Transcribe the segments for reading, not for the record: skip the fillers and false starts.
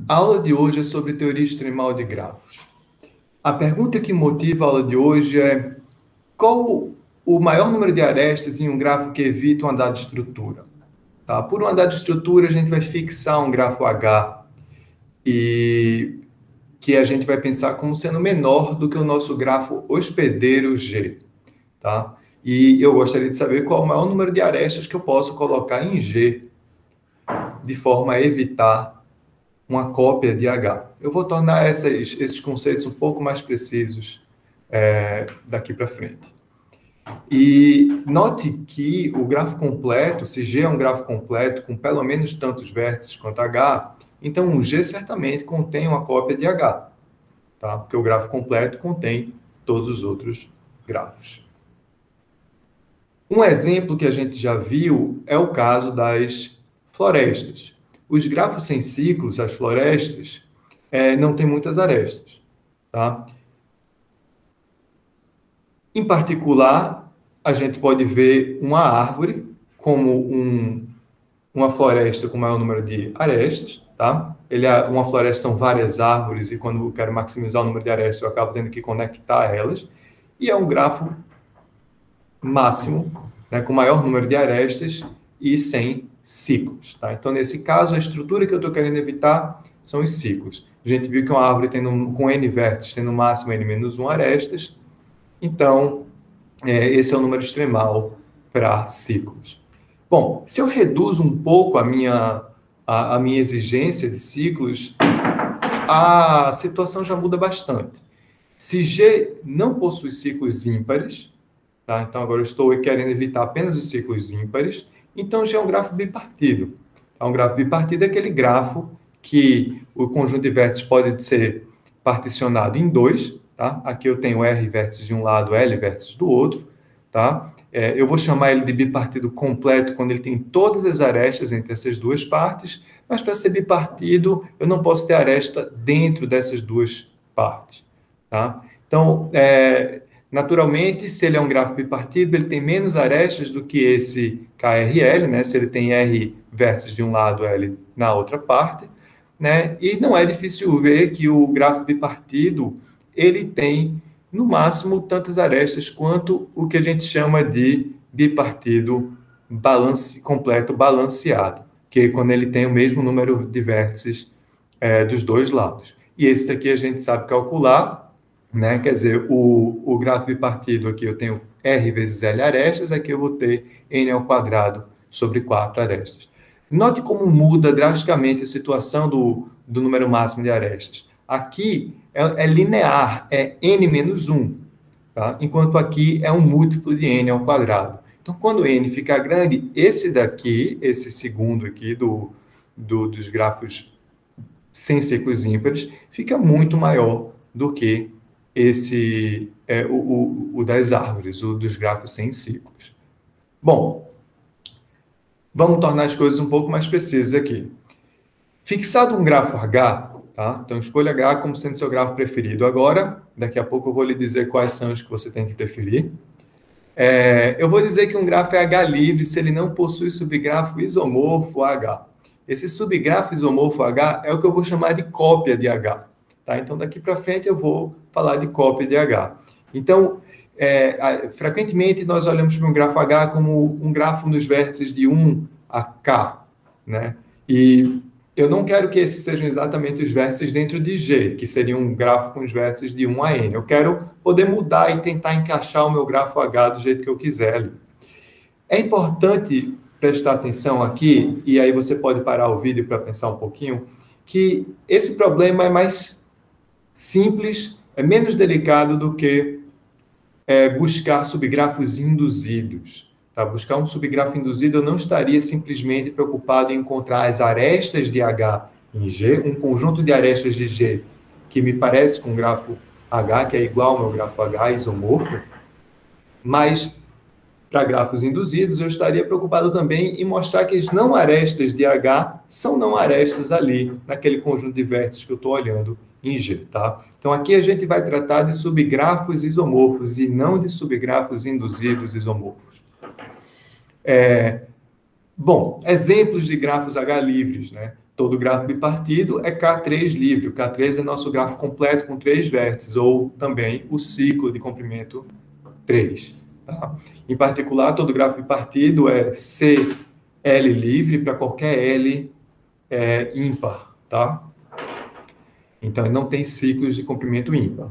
A aula de hoje é sobre teoria extremal de grafos. A pergunta que motiva a aula de hoje é: qual o maior número de arestas em um grafo que evita uma dada estrutura? Tá? Por uma dada estrutura, a gente vai fixar um grafo H e que a gente vai pensar como sendo menor do que o nosso grafo hospedeiro G. Tá? E eu gostaria de saber qual o maior número de arestas que eu posso colocar em G, de forma a evitar uma cópia de H. Eu vou tornar esses conceitos um pouco mais precisos daqui para frente. E note que o grafo completo, se G é um grafo completo com pelo menos tantos vértices quanto H, então o G certamente contém uma cópia de H, tá? Porque o grafo completo contém todos os outros grafos. Um exemplo que a gente já viu é o caso das florestas. Os grafos sem ciclos, as florestas, não têm muitas arestas, tá? Em particular, a gente pode ver uma árvore como uma floresta com maior número de arestas, tá? Uma floresta são várias árvores e quando eu quero maximizar o número de arestas, eu acabo tendo que conectar elas. E é um grafo máximo, né, com maior número de arestas e sem ciclos, tá? Então, nesse caso, a estrutura que eu estou querendo evitar são os ciclos. A gente viu que uma árvore com N vértices tem no máximo N-1 arestas, então, esse é o número extremal para ciclos. Bom, se eu reduzo um pouco a minha exigência de ciclos, a situação já muda bastante. Se G não possui ciclos ímpares, tá? Então agora eu estou querendo evitar apenas os ciclos ímpares, então G é um grafo bipartido. Um grafo bipartido é aquele grafo que o conjunto de vértices pode ser particionado em dois, tá? Aqui eu tenho R vértices de um lado, L vértices do outro, tá? Eu vou chamar ele de bipartido completo quando ele tem todas as arestas entre essas duas partes, mas para ser bipartido, eu não posso ter aresta dentro dessas duas partes, tá? Então, naturalmente, se ele é um grafo bipartido, ele tem menos arestas do que esse KRL, né? Se ele tem R vértices de um lado, L na outra parte, né? E não é difícil ver que o grafo bipartido, ele tem, no máximo, tantas arestas quanto o que a gente chama de bipartido completo balanceado, que é quando ele tem o mesmo número de vértices dos dois lados. E esse daqui a gente sabe calcular, né? Quer dizer, o grafo bipartido aqui eu tenho R vezes L arestas, aqui eu vou ter N ao quadrado sobre 4 arestas. Note como muda drasticamente a situação do número máximo de arestas. Aqui é linear, é N menos 1, tá? Enquanto aqui é um múltiplo de N ao quadrado. Então, quando N ficar grande, esse daqui, esse segundo aqui dos grafos sem ciclos ímpares, fica muito maior do que esse o das árvores, o dos grafos sem ciclos. Bom, vamos tornar as coisas um pouco mais precisas aqui. Fixado um grafo H, tá? Então escolha H como sendo seu grafo preferido. Agora, daqui a pouco eu vou lhe dizer quais são os que você tem que preferir. Eu vou dizer que um grafo é H livre se ele não possui subgrafo isomorfo H. Esse subgrafo isomorfo H é o que eu vou chamar de cópia de H. Tá? Então, daqui para frente, eu vou falar de cópia de H. Então, frequentemente, nós olhamos para um grafo H como um grafo nos vértices de 1 a K. Né? E eu não quero que esses sejam exatamente os vértices dentro de G, que seria um grafo com os vértices de 1 a N. Eu quero poder mudar e tentar encaixar o meu grafo H do jeito que eu quiser ali. É importante prestar atenção aqui, e aí você pode parar o vídeo para pensar um pouquinho, que esse problema é mais simples, é menos delicado do que buscar subgrafos induzidos. Tá? Buscar um subgrafo induzido, eu não estaria simplesmente preocupado em encontrar as arestas de H em G, um conjunto de arestas de G que me parece com um grafo H, que é igual ao meu grafo H isomorfo, mas para grafos induzidos, eu estaria preocupado também em mostrar que as não arestas de H são não arestas ali, naquele conjunto de vértices que eu estou olhando em G, tá? Então, aqui a gente vai tratar de subgrafos isomorfos e não de subgrafos induzidos isomorfos. Bom, exemplos de grafos H livres, né? Todo grafo bipartido é K3 livre. O K3 é nosso grafo completo com 3 vértices, ou também o ciclo de comprimento 3. Tá? Em particular, todo grafo bipartido é CL livre para qualquer L ímpar. Tá? Então, ele não tem ciclos de comprimento ímpar.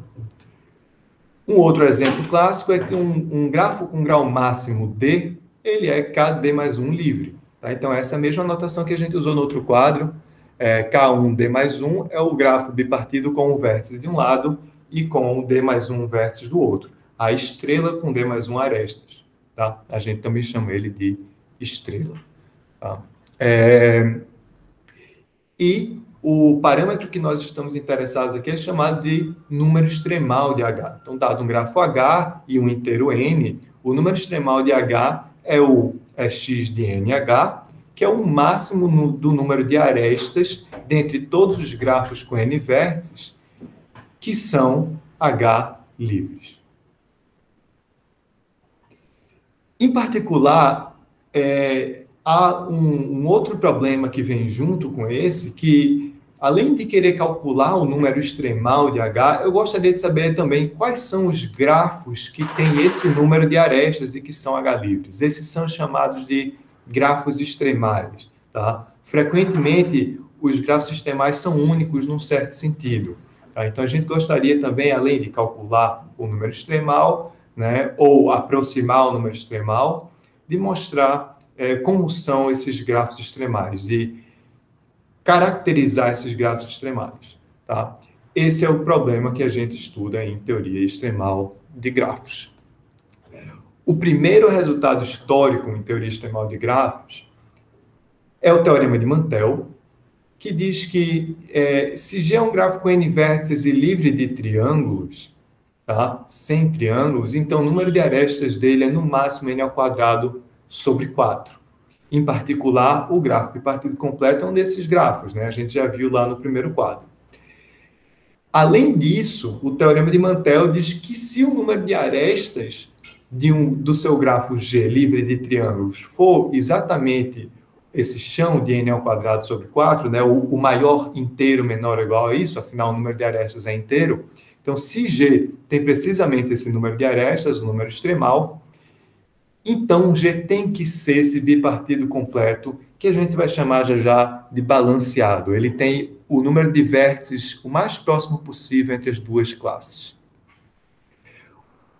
Um outro exemplo clássico é que um grafo com grau máximo D, ele é KD mais 1 livre. Tá? Então, essa é a mesma notação que a gente usou no outro quadro. K1D mais 1 é o grafo bipartido com um vértice de um lado e com D mais 1 vértice do outro. A estrela com D mais 1 arestas. Tá? A gente também chama ele de estrela. Tá? E o parâmetro que nós estamos interessados aqui é chamado de número extremal de H. Então, dado um grafo H e um inteiro N, o número extremal de H é x de NH, que é o máximo do número de arestas dentre todos os grafos com N vértices, que são H livres. Em particular, há um outro problema que vem junto com esse, que além de querer calcular o número extremal de H, eu gostaria de saber também quais são os grafos que têm esse número de arestas e que são H livres. Esses são chamados de grafos extremais. Tá? Frequentemente, os grafos extremais são únicos num certo sentido. Tá? Então, a gente gostaria também, além de calcular o número extremal, né, ou aproximar o número extremal, de mostrar como são esses grafos extremais, de caracterizar esses grafos extremais. Tá? Esse é o problema que a gente estuda em teoria extremal de grafos. O primeiro resultado histórico em teoria extremal de grafos é o teorema de Mantel, que diz que se G é um grafo com N vértices e livre de triângulos, tá? Sem triângulos, então o número de arestas dele é no máximo N ao quadrado sobre 4. Em particular, o grafo bipartido completo é um desses grafos, né? A gente já viu lá no primeiro quadro. Além disso, o teorema de Mantel diz que se o número de arestas do seu grafo G livre de triângulos for exatamente esse chão de N ao quadrado sobre 4, né? O maior inteiro menor ou igual a isso, afinal o número de arestas é inteiro. Então, se G tem precisamente esse número de arestas, o número extremal, então G tem que ser esse bipartido completo, que a gente vai chamar já de balanceado. Ele tem o número de vértices o mais próximo possível entre as duas classes.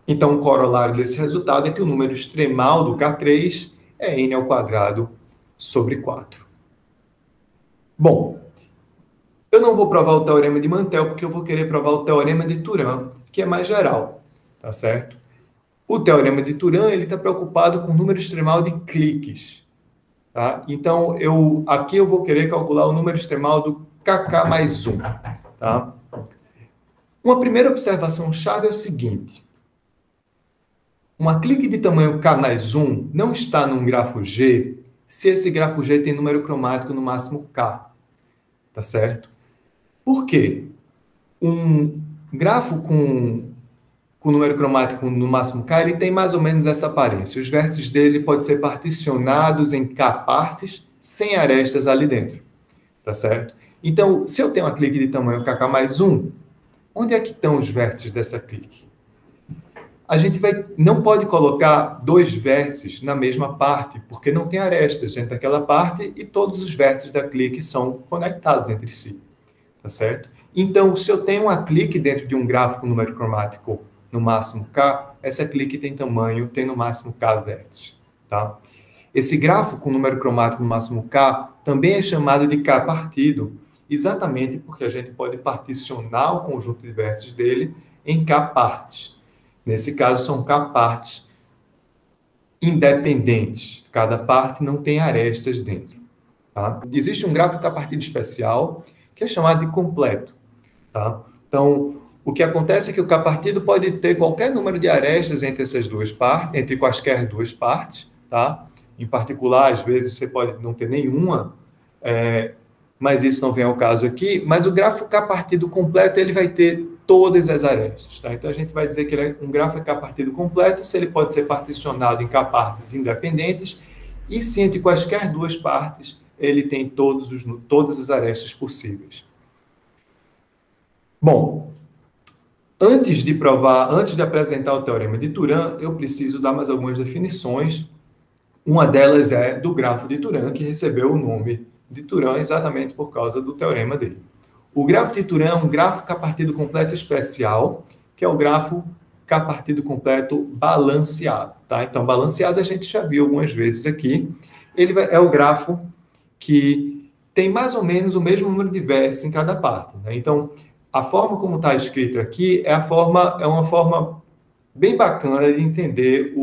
Então, o corolário desse resultado é que o número extremal do K3 é N ao quadrado sobre 4. Bom, eu não vou provar o teorema de Mantel, porque eu vou querer provar o teorema de Turan, que é mais geral, tá certo? O teorema de Turan, ele está preocupado com o número extremal de cliques. Tá? Então, aqui eu vou querer calcular o número extremal do KK mais 1. Tá? Uma primeira observação chave é o seguinte. Uma clique de tamanho K mais 1 não está num grafo G se esse grafo G tem número cromático no máximo K. Tá certo? Por quê? Um grafo com número cromático no máximo K, ele tem mais ou menos essa aparência. Os vértices dele podem ser particionados em K partes, sem arestas ali dentro. Tá certo? Então, se eu tenho uma clique de tamanho KK mais 1, onde é que estão os vértices dessa clique? A gente não pode colocar dois vértices na mesma parte, porque não tem arestas dentro daquela parte e todos os vértices da clique são conectados entre si. Tá certo? Então, se eu tenho uma clique dentro de um grafo com número cromático no máximo K, essa clique tem no máximo K vértices. Tá? Esse grafo com número cromático no máximo K também é chamado de K partido, exatamente porque a gente pode particionar o conjunto de vértices dele em K partes. Nesse caso, são K partes independentes. Cada parte não tem arestas dentro. Tá? Existe um grafo K partido especial, que é chamado de completo. Tá? Então, o que acontece é que o K partido pode ter qualquer número de arestas entre essas duas partes, entre quaisquer duas partes, tá? Em particular, às vezes você pode não ter nenhuma, mas isso não vem ao caso aqui. Mas o grafo K partido completo, ele vai ter todas as arestas, tá? Então a gente vai dizer que ele é um grafo K partido completo se ele pode ser particionado em K partes independentes e se entre quaisquer duas partes ele tem todas as arestas possíveis. Bom, antes de apresentar o teorema de Turan, eu preciso dar mais algumas definições. Uma delas é do grafo de Turan, que recebeu o nome de Turan exatamente por causa do teorema dele. O grafo de Turan é um grafo K-partido completo especial, que é o grafo K-partido completo balanceado. Tá? Então, balanceado a gente já viu algumas vezes aqui. Ele é o grafo que tem mais ou menos o mesmo número de vértices em cada parte. Né? Então, a forma como está escrito aqui é uma forma bem bacana de entender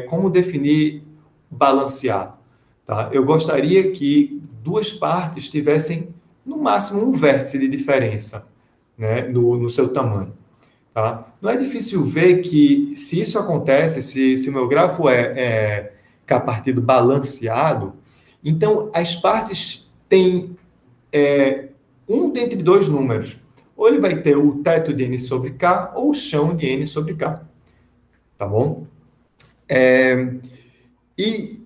como definir balanceado. Tá? Eu gostaria que duas partes tivessem, no máximo, um vértice de diferença, né, no seu tamanho. Tá? Não é difícil ver que, se isso acontece, se o meu grafo é K-partido balanceado, então as partes têm um dentre dois números. Ou ele vai ter o teto de n sobre k, ou o chão de n sobre k. Tá bom? E,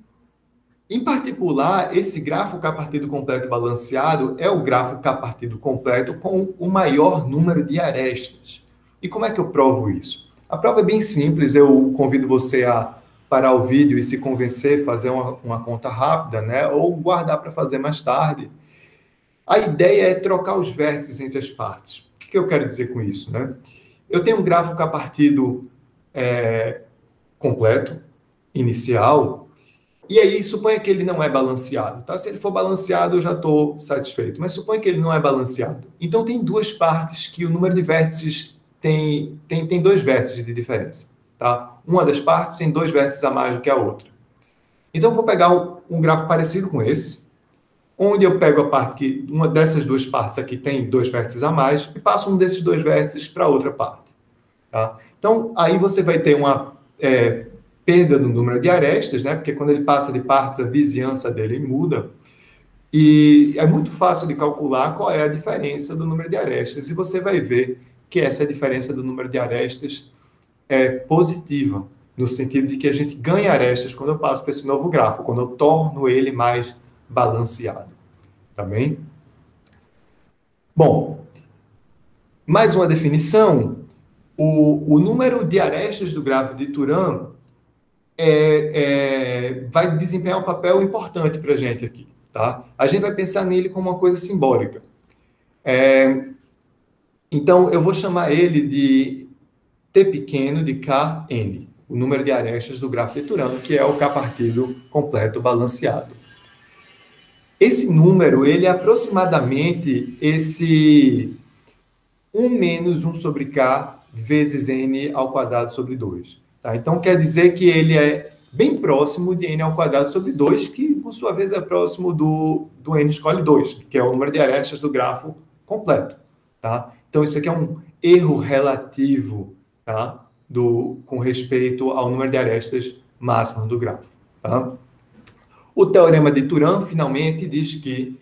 em particular, esse grafo K-partido completo balanceado é o grafo K-partido completo com o maior número de arestas. E como é que eu provo isso? A prova é bem simples, eu convido você a parar o vídeo e se convencer, fazer uma conta rápida, né? Ou guardar para fazer mais tarde. A ideia é trocar os vértices entre as partes. O que eu quero dizer com isso? Né? Eu tenho um grafo K-partido completo, inicial, e aí suponha que ele não é balanceado. Tá? Se ele for balanceado, eu já estou satisfeito. Mas suponha que ele não é balanceado. Então, tem duas partes que o número de vértices tem dois vértices de diferença. Tá? Uma das partes tem dois vértices a mais do que a outra. Então, eu vou pegar um grafo parecido com esse, onde eu pego a parte que uma dessas duas partes aqui tem dois vértices a mais e passo um desses dois vértices para outra parte. Tá? Então, aí você vai ter uma perda no número de arestas, né? Porque quando ele passa de partes, a vizinhança dele muda. E é muito fácil de calcular qual é a diferença do número de arestas. E você vai ver que essa diferença do número de arestas é positiva, no sentido de que a gente ganha arestas quando eu passo para esse novo grafo, quando eu torno ele mais balanceado. Tá bem? Bom, mais uma definição. O número de arestas do grafo de Turan vai desempenhar um papel importante para a gente aqui. Tá? A gente vai pensar nele como uma coisa simbólica. Então, eu vou chamar ele de T pequeno de Kn, o número de arestas do grafo de Turan, que é o K-partido completo balanceado. Esse número, ele é aproximadamente esse 1 menos 1 sobre k vezes n ao quadrado sobre 2. Tá? Então, quer dizer que ele é bem próximo de n ao quadrado sobre 2, que, por sua vez, é próximo do n escolhe 2, que é o número de arestas do grafo completo. Tá? Então, isso aqui é um erro relativo, tá? Com respeito ao número de arestas máximo do grafo. Tá? O teorema de Turan, finalmente, diz que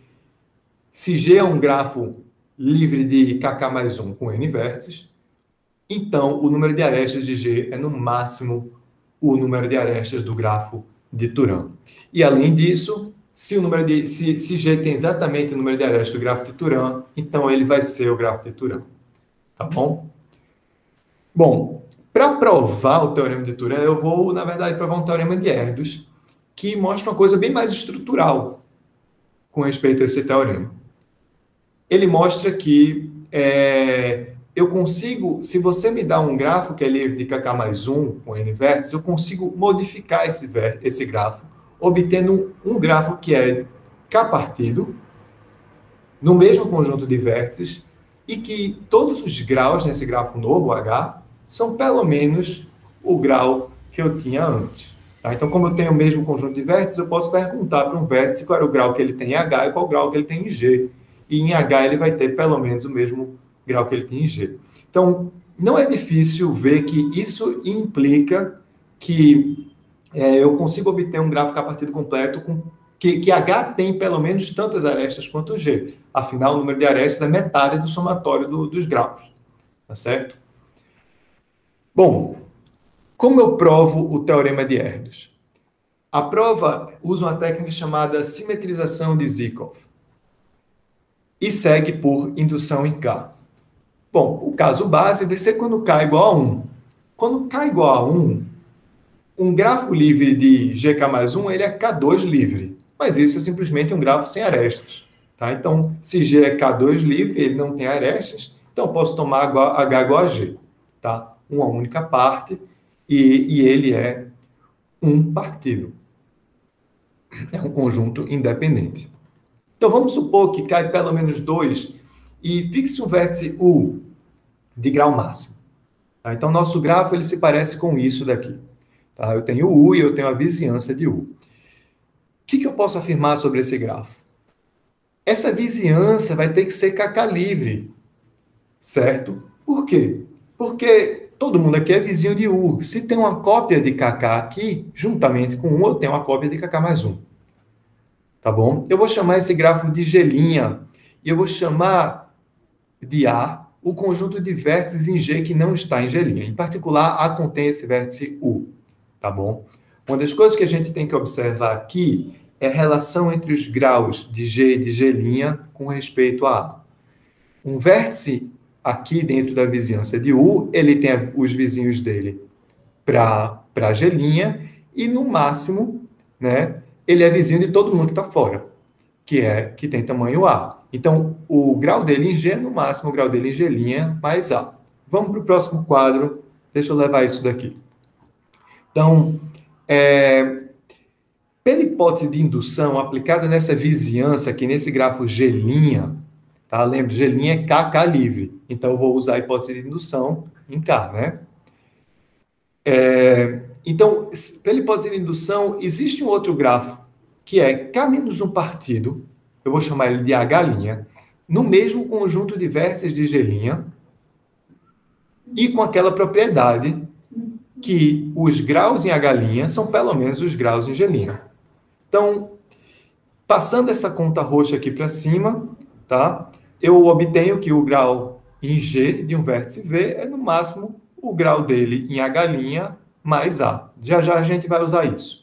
se G é um grafo livre de kk mais 1 com n vértices, então o número de arestas de G é, no máximo, o número de arestas do grafo de Turan. E, além disso, se G tem exatamente o número de arestas do grafo de Turan, então ele vai ser o grafo de Turan. Tá bom? Bom, para provar o teorema de Turan, eu vou, na verdade, provar um teorema de Erdős, que mostra uma coisa bem mais estrutural com respeito a esse teorema. Ele mostra que eu consigo, se você me dá um grafo que é livre de kk mais 1 com n vértices, eu consigo modificar esse grafo, obtendo um grafo que é K-partido, no mesmo conjunto de vértices, e que todos os graus nesse grafo novo, H, são pelo menos o grau que eu tinha antes. Tá? Então, como eu tenho o mesmo conjunto de vértices, eu posso perguntar para um vértice qual era o grau que ele tem em H e qual o grau que ele tem em G. E em H ele vai ter pelo menos o mesmo grau que ele tem em G. Então, não é difícil ver que isso implica que eu consigo obter um gráfico K-partido completo que H tem pelo menos tantas arestas quanto G. Afinal, o número de arestas é metade do somatório dos graus. Tá certo? Bom, como eu provo o teorema de Erdős? A prova usa uma técnica chamada simetrização de Zykov e segue por indução em K. Bom, o caso base vai ser quando K igual a 1. Quando K igual a 1, um grafo livre de GK mais 1, ele é K2 livre. Mas isso é simplesmente um grafo sem arestas. Tá? Então, se G é K2 livre, ele não tem arestas, então eu posso tomar H igual a G. Tá? Uma única parte, e ele é um partido. É um conjunto independente. Então, vamos supor que cai pelo menos 2 e fixe um vértice U de grau máximo. Tá? Então, nosso grafo ele se parece com isso daqui. Tá? Eu tenho U e eu tenho a vizinhança de U. O que eu posso afirmar sobre esse grafo? Essa vizinhança vai ter que ser KK livre, certo? Por quê? Porque todo mundo aqui é vizinho de U. Se tem uma cópia de KK aqui, juntamente com 1, eu tenho uma cópia de KK mais 1. Tá bom? Eu vou chamar esse grafo de G', e eu vou chamar de A o conjunto de vértices em G que não está em G'. Em particular, A contém esse vértice U. Tá bom? Uma das coisas que a gente tem que observar aqui é a relação entre os graus de G e de G' com respeito a A. Um vértice aqui dentro da vizinhança de U, ele tem os vizinhos dele para G', e no máximo, né, ele é vizinho de todo mundo que está fora, que tem tamanho A. Então, o grau dele em G é no máximo o grau dele em G' mais A. Vamos para o próximo quadro. Deixa eu levar isso daqui. Então, pela hipótese de indução aplicada nessa vizinhança aqui, nesse grafo G', tá? Lembra, G' é KK livre. Então, eu vou usar a hipótese de indução em K, né? Então, pela hipótese de indução, existe um outro grafo, que é K menos um partido, eu vou chamar ele de H', no mesmo conjunto de vértices de G', e com aquela propriedade que os graus em H' são pelo menos os graus em G'. Então, passando essa conta roxa aqui para cima, tá? Eu obtenho que o grau em G de um vértice V é, no máximo, o grau dele em H' mais A. Já já a gente vai usar isso.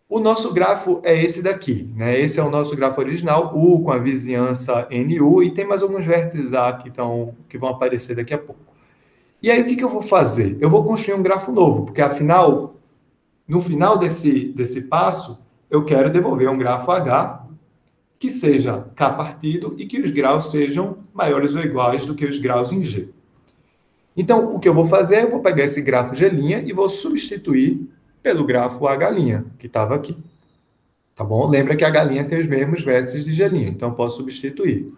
O nosso grafo é esse daqui, né? Esse é o nosso grafo original, U com a vizinhança NU, e tem mais alguns vértices A que vão aparecer daqui a pouco. E aí, o que eu vou fazer? Eu vou construir um grafo novo, porque, afinal, no final desse passo, eu quero devolver um grafo H que seja K partido e que os graus sejam maiores ou iguais do que os graus em G. Então, o que eu vou fazer? Eu vou pegar esse grafo G' e vou substituir pelo grafo H', que estava aqui. Tá bom? Lembra que H' tem os mesmos vértices de G', então eu posso substituir.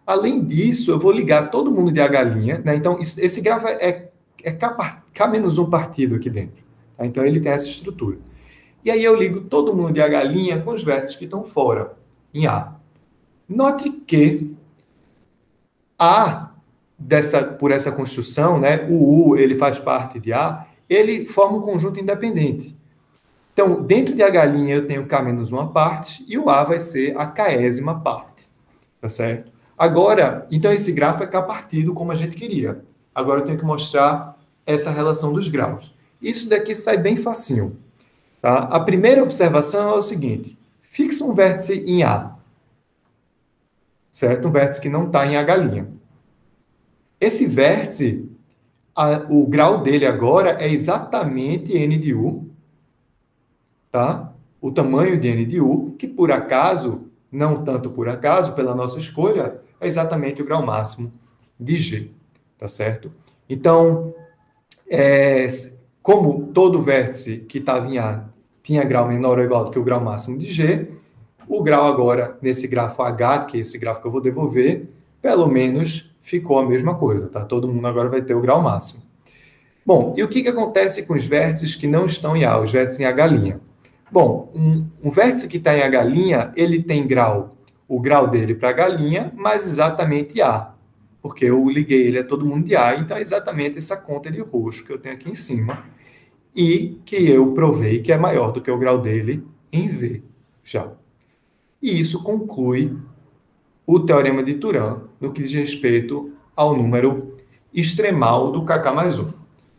Além disso, eu vou ligar todo mundo de H', né? Então, esse grafo é K menos um partido aqui dentro. Tá? Então, ele tem essa estrutura. E aí eu ligo todo mundo de H' com os vértices que estão fora, em A. Note que A, por essa construção, né, o U ele faz parte de A, ele forma um conjunto independente. Então, dentro de H' eu tenho K menos uma parte, e o A vai ser a késima parte. Tá certo? Agora, então esse grafo é K partido, como a gente queria. Agora eu tenho que mostrar essa relação dos graus. Isso daqui sai bem facinho. Tá? A primeira observação é o seguinte: fixa um vértice em A. Certo? Um vértice que não está em H'. Esse vértice, o grau dele agora é exatamente N de U. Tá? O tamanho de N de U, que por acaso, não tanto por acaso, pela nossa escolha, é exatamente o grau máximo de G. Tá certo? Então, como todo vértice que estava em A tinha grau menor ou igual do que o grau máximo de G, o grau agora, nesse grafo H, que é esse grafo que eu vou devolver, pelo menos ficou a mesma coisa, tá? Todo mundo agora vai ter o grau máximo. Bom, e o que acontece com os vértices que não estão em A, os vértices em H'? Bom, um vértice que está em H', ele tem o grau dele para H', mais exatamente A, porque eu liguei ele a todo mundo de A, então é exatamente essa conta de roxo que eu tenho aqui em cima, e que eu provei que é maior do que o grau dele em V, já. E isso conclui o teorema de Turan no que diz respeito ao número extremal do KK mais 1.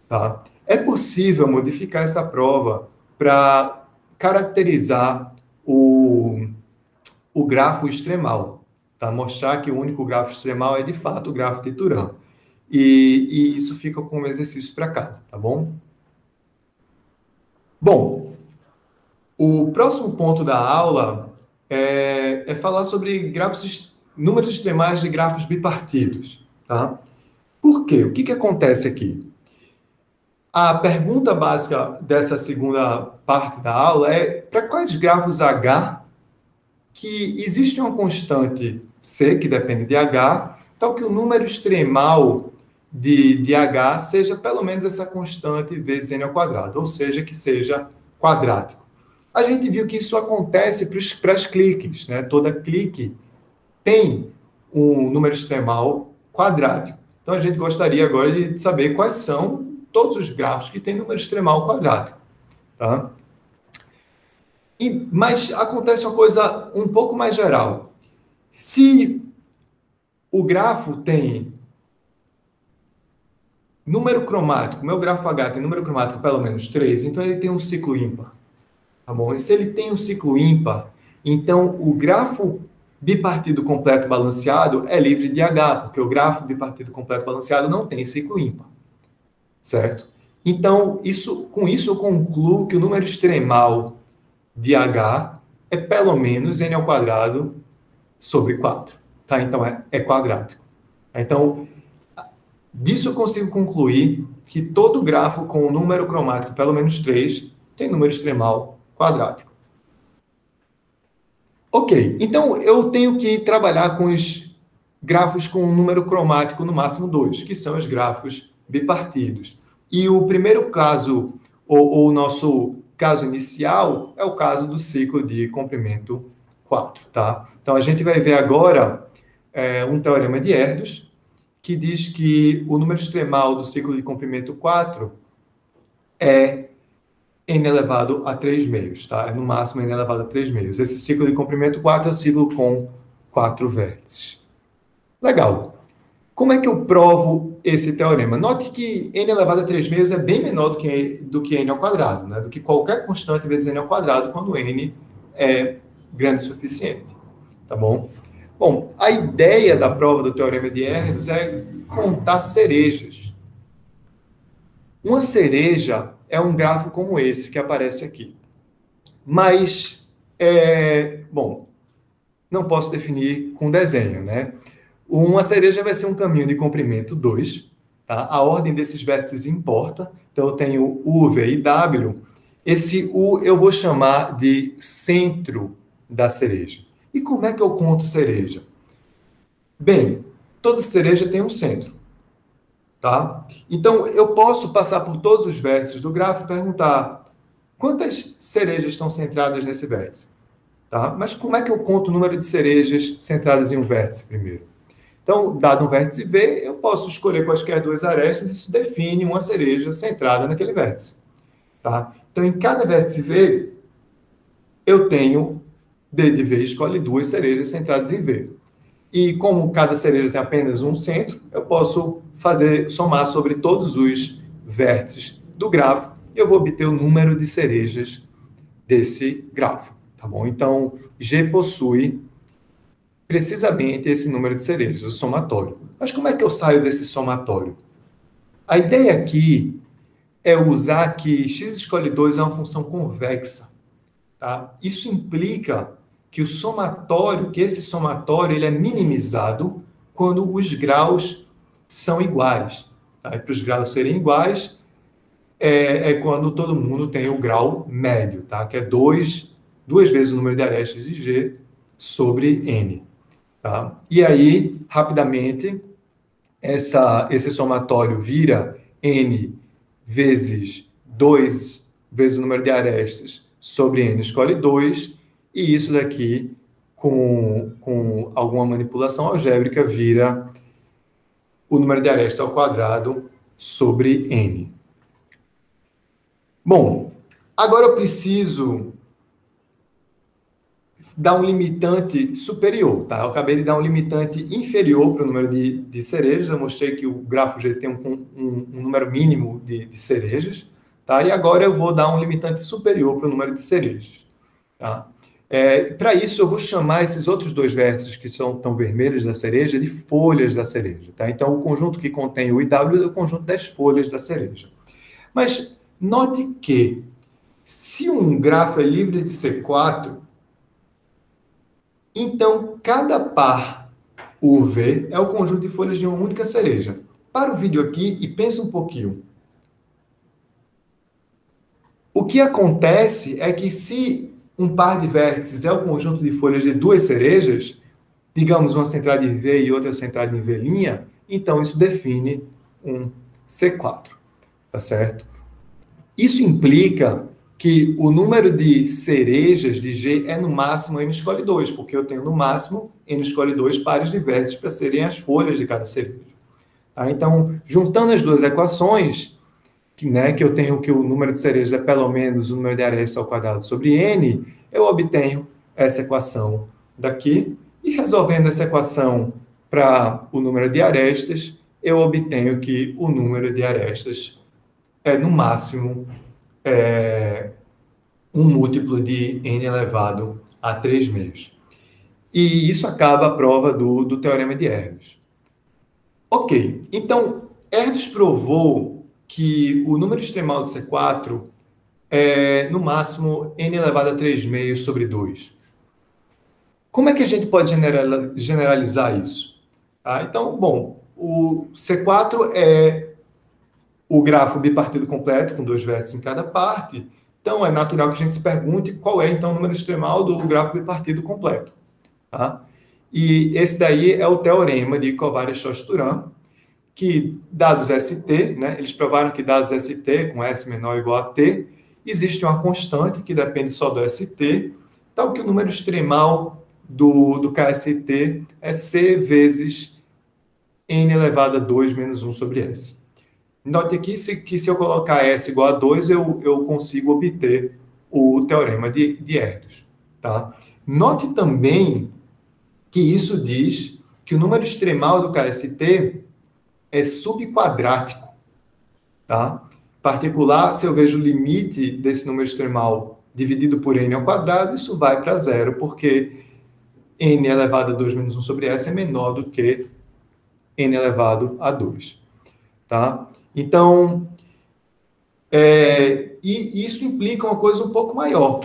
Tá? É possível modificar essa prova para caracterizar o grafo extremal, tá? Mostrar que o único grafo extremal é, de fato, o grafo de Turan. E isso fica como exercício para casa, tá bom? Bom, o próximo ponto da aula é falar sobre números extremais de grafos bipartidos, tá? Por quê? O que acontece aqui? A pergunta básica dessa segunda parte da aula é: para quais grafos H que existe uma constante C, que depende de H, tal que o número extremal de H seja pelo menos essa constante vezes n ao quadrado, ou seja, que seja quadrático. A gente viu que isso acontece para as cliques, né? Toda clique tem um número extremal quadrático. Então, a gente gostaria agora de saber quais são todos os grafos que têm número extremal quadrático, tá? Mas acontece uma coisa um pouco mais geral. Se o grafo tem número cromático, meu grafo H tem número cromático pelo menos 3, então ele tem um ciclo ímpar. Tá bom? E se ele tem um ciclo ímpar, então o grafo bipartido completo balanceado é livre de H, porque o grafo bipartido completo balanceado não tem ciclo ímpar. Certo? Então, com isso eu concluo que o número extremal de H é pelo menos n ao quadrado sobre 4. Tá? Então, é quadrático. Então, disso eu consigo concluir que todo grafo com o número cromático pelo menos 3 tem número extremal quadrático. Ok, então eu tenho que trabalhar com os grafos com um número cromático no máximo 2, que são os grafos bipartidos. E o primeiro caso, ou o nosso caso inicial, é o caso do ciclo de comprimento 4, tá? Então, a gente vai ver agora um teorema de Erdős, que diz que o número extremal do ciclo de comprimento 4 é n elevado a 3 meios, tá? É no máximo n elevado a 3 meios. Esse ciclo de comprimento 4 é o ciclo com 4 vértices. Legal. Como é que eu provo esse teorema? Note que n elevado a 3 meios é bem menor do que n ao quadrado, né? Do que qualquer constante vezes n ao quadrado, quando n é grande o suficiente. Tá bom? Bom, a ideia da prova do teorema de Erdős é contar cerejas. Uma cereja é um grafo como esse que aparece aqui. Mas, bom, não posso definir com desenho, né? Uma cereja vai ser um caminho de comprimento 2, tá? A ordem desses vértices importa. Então, eu tenho U, V e W. Esse U eu vou chamar de centro da cereja. E como é que eu conto cereja? Bem, toda cereja tem um centro, tá? Então, eu posso passar por todos os vértices do grafo e perguntar quantas cerejas estão centradas nesse vértice, tá? Mas como é que eu conto o número de cerejas centradas em um vértice primeiro? Então, dado um vértice V, eu posso escolher quaisquer duas arestas e isso define uma cereja centrada naquele vértice, tá? Então, em cada vértice V, eu tenho D de V escolhe duas cerejas centradas em V. E como cada cereja tem apenas um centro, eu posso somar sobre todos os vértices do grafo e eu vou obter o número de cerejas desse grafo, tá bom? Então, G possui precisamente esse número de cerejas, o somatório. Mas como é que eu saio desse somatório? A ideia aqui é usar que x escolhe 2 é uma função convexa, tá? Isso implica que esse somatório ele é minimizado quando os graus são iguais. Tá? E para os graus serem iguais, é quando todo mundo tem o grau médio, tá? Que é duas vezes o número de arestas de G sobre N. Tá? E aí, rapidamente, esse somatório vira N vezes 2 vezes o número de arestas sobre N escolhe 2, e isso daqui, com alguma manipulação algébrica, vira o número de arestas ao quadrado sobre N. Bom, agora eu preciso dar um limitante superior, tá? Eu acabei de dar um limitante inferior para o número de cerejas. Eu mostrei que o grafo G tem um número mínimo de cerejas, Tá? E agora eu vou dar um limitante superior para o número de cerejas. Tá? Para isso, eu vou chamar esses outros dois vértices que estão vermelhos da cereja de folhas da cereja. Tá? Então, o conjunto que contém o IW é o conjunto das folhas da cereja. Mas note que, se um grafo é livre de C4, então cada par UV é o conjunto de folhas de uma única cereja. Para o vídeo aqui e pensa um pouquinho. O que acontece é que se um par de vértices é o conjunto de folhas de duas cerejas, digamos uma centrada em V e outra centrada em V', então isso define um C4, tá certo? Isso implica que o número de cerejas de G é no máximo n escolhe 2, porque eu tenho no máximo n escolhe 2 pares de vértices para serem as folhas de cada cereja. Tá? Então, juntando as duas equações, que eu tenho que o número de cerejas é pelo menos o número de arestas ao quadrado sobre n, eu obtenho essa equação daqui, e resolvendo essa equação para o número de arestas, eu obtenho que o número de arestas é, no máximo, um múltiplo de n elevado a 3 meios. E isso acaba a prova do teorema de Erdős. Ok, então, Erdős provou que o número extremal de C4 é, no máximo, n elevado a 3 meios sobre 2. Como é que a gente pode generalizar isso? Tá? Então, bom, o C4 é o grafo bipartido completo, com dois vértices em cada parte. Então, é natural que a gente se pergunte qual é, então, o número extremal do grafo bipartido completo. Tá? E esse daí é o teorema de Kovács-Sós-Turan, que, dados ST, né, eles provaram que dados ST, com S menor ou igual a T, existe uma constante que depende só do ST, tal que o número extremal do KST é C vezes n elevado a 2 menos 1 sobre S. Note aqui que se eu colocar S igual a 2, eu consigo obter o teorema de Erdős. Tá? Note também que isso diz que o número extremal do KST é subquadrático. Tá? Em particular, se eu vejo o limite desse número extremal dividido por n ao quadrado, isso vai para zero, porque n elevado a 2 menos 1 sobre S é menor do que n elevado a 2. Tá? Então, e isso implica uma coisa um pouco maior.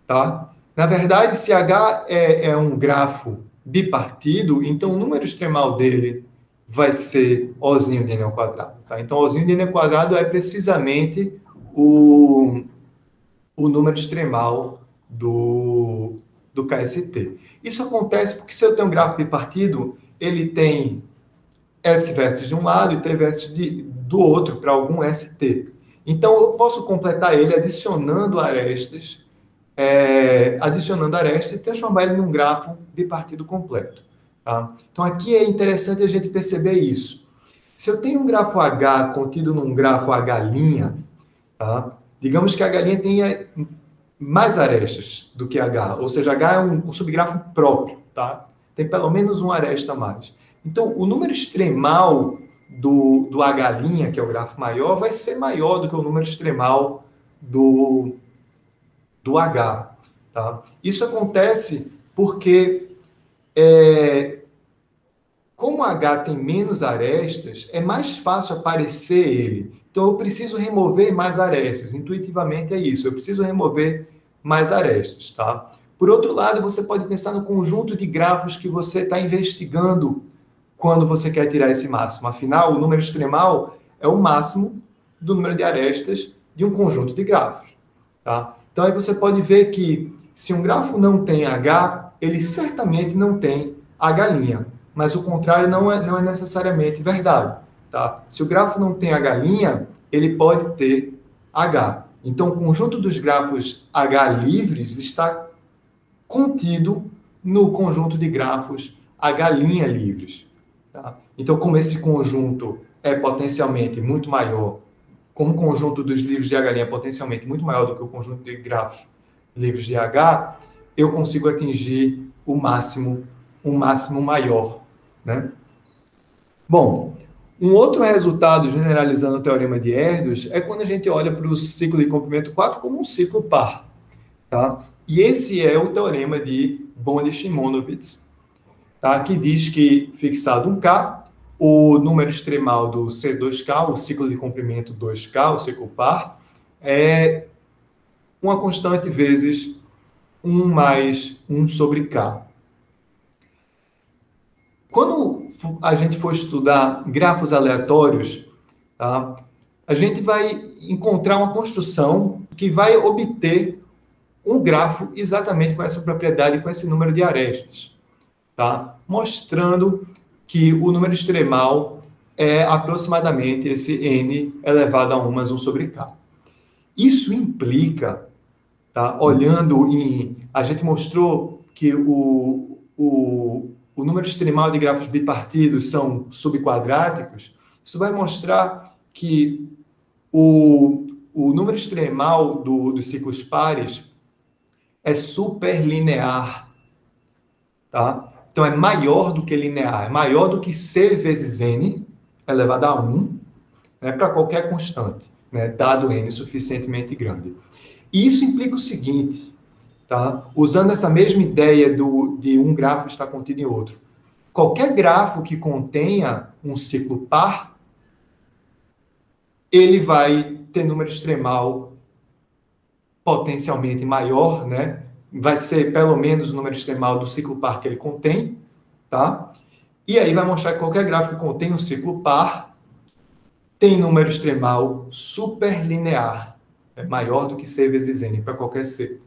Tá? Na verdade, se H é um grafo bipartido, então o número extremal dele vai ser Ozinho de n ao quadrado. Tá? Então, Ozinho de n ao quadrado é precisamente o número extremal do KST. Isso acontece porque se eu tenho um grafo bipartido, ele tem S vértices de um lado e T vértices do outro para algum ST. Então, eu posso completar ele adicionando arestas e transformar ele num grafo bipartido completo. Tá? Então, aqui é interessante a gente perceber isso. Se eu tenho um grafo H contido num grafo H', tá? Digamos que H' tenha mais arestas do que H, ou seja, H é um subgrafo próprio, tá? Tem pelo menos uma aresta a mais. Então, o número extremal do H', que é o grafo maior, vai ser maior do que o número extremal do H. Tá? Isso acontece porque, como H tem menos arestas, é mais fácil aparecer ele. Então, eu preciso remover mais arestas. Intuitivamente é isso. Eu preciso remover mais arestas. Tá? Por outro lado, você pode pensar no conjunto de grafos que você está investigando quando você quer tirar esse máximo. Afinal, o número extremal é o máximo do número de arestas de um conjunto de grafos. Tá? Então, aí você pode ver que se um grafo não tem H, ele certamente não tem H'. Mas o contrário não é necessariamente verdade. Tá? Se o grafo não tem H', ele pode ter H. Então, o conjunto dos grafos H livres está contido no conjunto de grafos H' livres. Tá? Então, como esse conjunto é potencialmente muito maior, como o conjunto dos livros de H' é potencialmente muito maior do que o conjunto de grafos livres de H, eu consigo atingir um máximo maior. Né? Bom, Um outro resultado, generalizando o teorema de Erdős, é quando a gente olha para o ciclo de comprimento 4 como um ciclo par. Tá? E esse é o teorema de Bond-Simonovitz, tá? Que diz que, fixado um K, o número extremal do C2K, o ciclo de comprimento 2K, o ciclo par, é uma constante vezes 1 mais 1 sobre K. Quando a gente for estudar grafos aleatórios, tá, a gente vai encontrar uma construção que vai obter um grafo exatamente com essa propriedade, com esse número de arestas, tá? Mostrando que o número extremal é aproximadamente esse n elevado a 1 mais 1 sobre k. Isso implica, tá? Olhando em... A gente mostrou que o número extremal de grafos bipartidos são subquadráticos. Isso vai mostrar que o número extremal dos ciclos pares é superlinear, tá? Então, é maior do que linear, é maior do que c vezes n elevado a 1, né, para qualquer constante, né, dado n suficientemente grande. E isso implica o seguinte, tá? Usando essa mesma ideia de um grafo estar contido em outro. Qualquer grafo que contenha um ciclo par, ele vai ter número extremal potencialmente maior, né? Vai ser pelo menos o número extremal do ciclo par que ele contém, tá? E aí vai mostrar que qualquer grafo que contém um ciclo par tem número extremal superlinear, é maior do que c vezes n para qualquer c.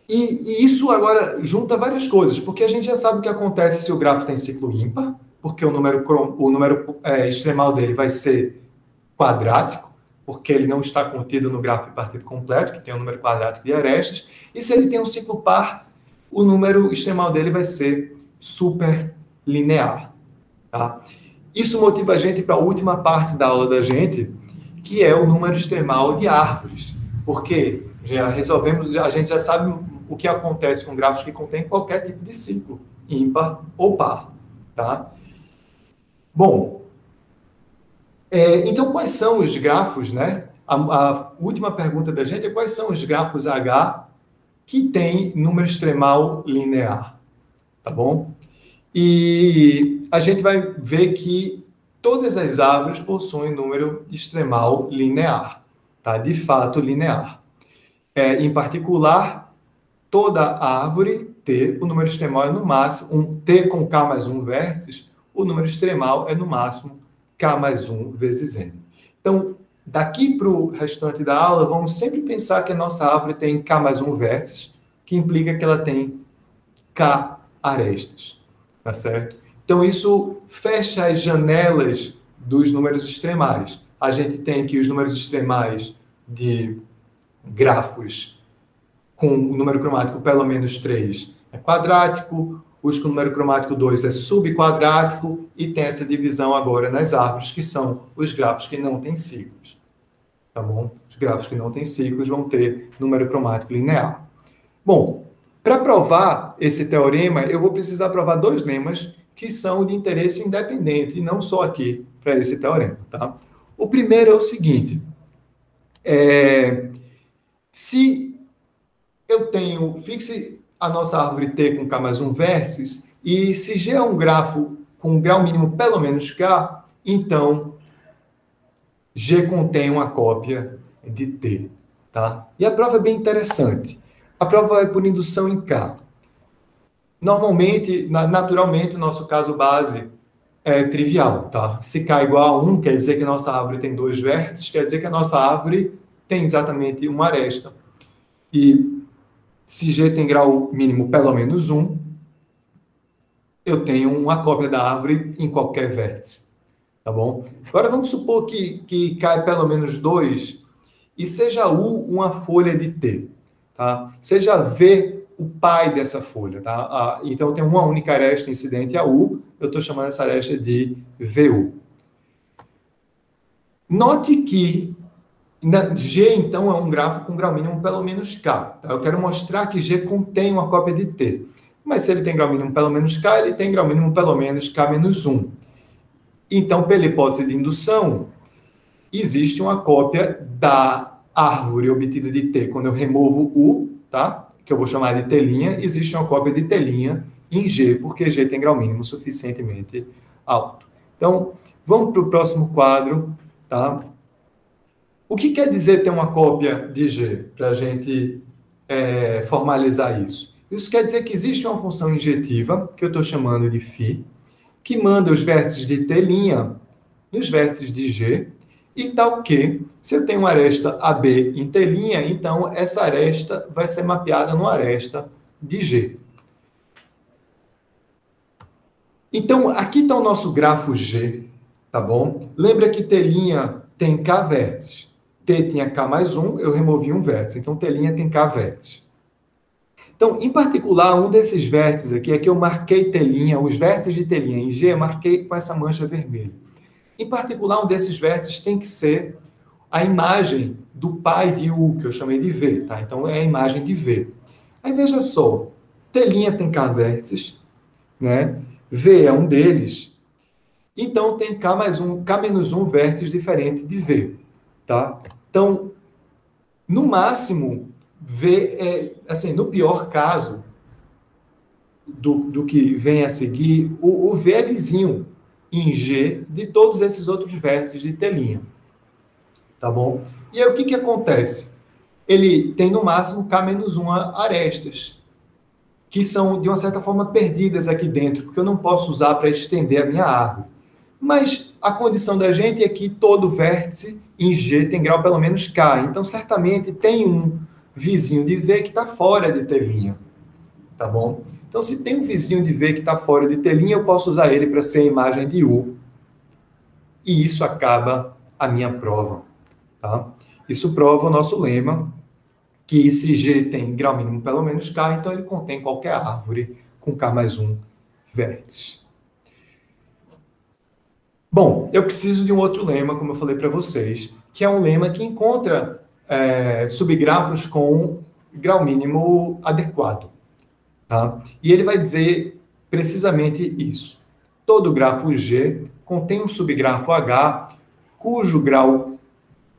E isso agora junta várias coisas, porque a gente já sabe o que acontece se o grafo tem ciclo ímpar, porque o número extremal dele vai ser quadrático, porque ele não está contido no grafo bipartido completo, que tem um número quadrático de arestas, e se ele tem um ciclo par, o número extremal dele vai ser superlinear. Tá? Isso motiva a gente para a última parte da aula da gente, que é o número extremal de árvores, porque a gente já sabe o que acontece com grafos que contêm qualquer tipo de ciclo, ímpar ou par. Tá? Bom, então, quais são os grafos, né? A última pergunta da gente é quais são os grafos H que têm número extremal linear, tá bom? E a gente vai ver que todas as árvores possuem número extremal linear, tá? De fato, linear. Em particular, toda árvore T, o número extremal é no máximo, um T com K mais 1 vértices, o número extremal é no máximo K mais 1 vezes N. Então, daqui para o restante da aula, vamos sempre pensar que a nossa árvore tem K mais 1 vértices, que implica que ela tem K arestas, tá certo? Então, isso fecha as janelas dos números extremais. A gente tem aqui os números extremais de grafos com o número cromático pelo menos 3 é quadrático, os com número cromático 2 é subquadrático, e tem essa divisão agora nas árvores, que são os grafos que não têm ciclos. Tá bom? Os grafos que não têm ciclos vão ter número cromático linear. Bom, para provar esse teorema, eu vou precisar provar dois lemas que são de interesse independente, e não só aqui para esse teorema. Tá? O primeiro é o seguinte, se eu tenho, fixe a nossa árvore T com K mais 1 vértices, e se G é um grafo com um grau mínimo pelo menos K, então G contém uma cópia de T. Tá? E a prova é bem interessante. A prova é por indução em K. Normalmente, naturalmente, o nosso caso base é trivial. Tá? Se K é igual a 1, quer dizer que a nossa árvore tem 2 vértices, quer dizer que a nossa árvore tem exatamente uma aresta. E se G tem grau mínimo pelo menos 1, eu tenho uma cópia da árvore em qualquer vértice. Tá bom? Agora vamos supor que cai pelo menos 2 e seja U uma folha de T. Tá? Seja V o pai dessa folha. Tá? Então eu tenho uma única aresta incidente a U, eu estou chamando essa aresta de VU. Note que G, então, é um grafo com grau mínimo pelo menos K. Tá? Eu quero mostrar que G contém uma cópia de T. Mas se ele tem grau mínimo pelo menos K, ele tem grau mínimo pelo menos K menos 1. Então, pela hipótese de indução, existe uma cópia da árvore obtida de T quando eu removo U, tá? Que eu vou chamar de T', existe uma cópia de T' em G, porque G tem grau mínimo suficientemente alto. Então, vamos para o próximo quadro, tá? O que quer dizer ter uma cópia de G, para a gente formalizar isso? Isso quer dizer que existe uma função injetiva, que eu estou chamando de φ, que manda os vértices de T' nos vértices de G, e tal que, se eu tenho uma aresta AB em T', então essa aresta vai ser mapeada numa aresta de G. Então, aqui está o nosso grafo G, tá bom? Lembra que T' tem K vértices. T tinha K mais 1, eu removi um vértice. Então, T' tem K vértices. Então, em particular, um desses vértices aqui é que eu marquei T', os vértices de T' em G, eu marquei com essa mancha vermelha. Em particular, um desses vértices tem que ser a imagem do pai de U, que eu chamei de V, tá? Então, é a imagem de V. Aí, veja só, T' tem K vértices, né? V é um deles, então tem K menos 1 vértices diferente de V, tá? Então, no máximo, V assim, no pior caso do que vem a seguir, o V é vizinho em G de todos esses outros vértices de T', tá bom? E aí o que acontece? Ele tem no máximo K menos 1 arestas, que são, de uma certa forma, perdidas aqui dentro, porque eu não posso usar para estender a minha árvore. Mas a condição da gente é que todo vértice em G tem grau pelo menos K. Então, certamente, tem um vizinho de V que está fora de T', tá bom? Então, se tem um vizinho de V que está fora de T', eu posso usar ele para ser a imagem de U. E isso acaba a minha prova, tá? Isso prova o nosso lema, que se G tem grau mínimo pelo menos K, então ele contém qualquer árvore com K mais 1 vértice. Bom, eu preciso de um outro lema, como eu falei para vocês, que é um lema que encontra subgrafos com grau mínimo adequado. Tá? E ele vai dizer precisamente isso. Todo grafo G contém um subgrafo H cujo grau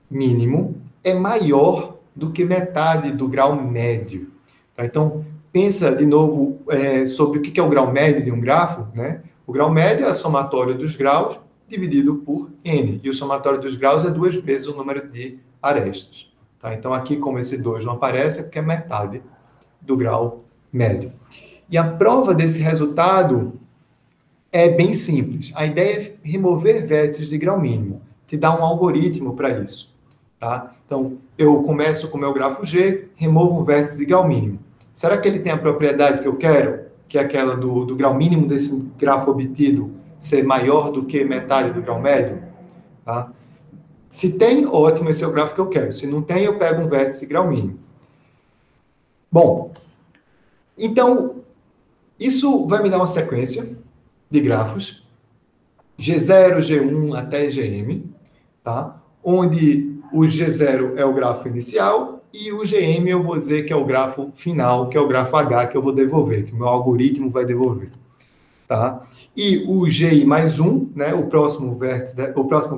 mínimo é maior do que metade do grau médio. Tá? Então, pensa de novo sobre o que é o grau médio de um grafo, né? O grau médio é a somatória dos graus dividido por n. E o somatório dos graus é 2 vezes o número de arestas. Tá? Então, aqui, como esse 2 não aparece, é porque é metade do grau médio. E a prova desse resultado é bem simples. A ideia é remover vértices de grau mínimo. Te dá um algoritmo para isso. Tá? Então, eu começo com o meu grafo G, removo um vértice de grau mínimo. Será que ele tem a propriedade que eu quero? Que é aquela do grau mínimo desse grafo obtido ser maior do que metade do grau médio? Tá? Se tem, ótimo, esse é o gráfico que eu quero. Se não tem, eu pego um vértice de grau mínimo. Bom, então, isso vai me dar uma sequência de grafos, G0, G1 até Gm, tá? Onde o G0 é o grafo inicial e o Gm eu vou dizer que é o grafo final, que é o grafo H que eu vou devolver, que o meu algoritmo vai devolver. Tá? E o Gi mais 1, né, o próximo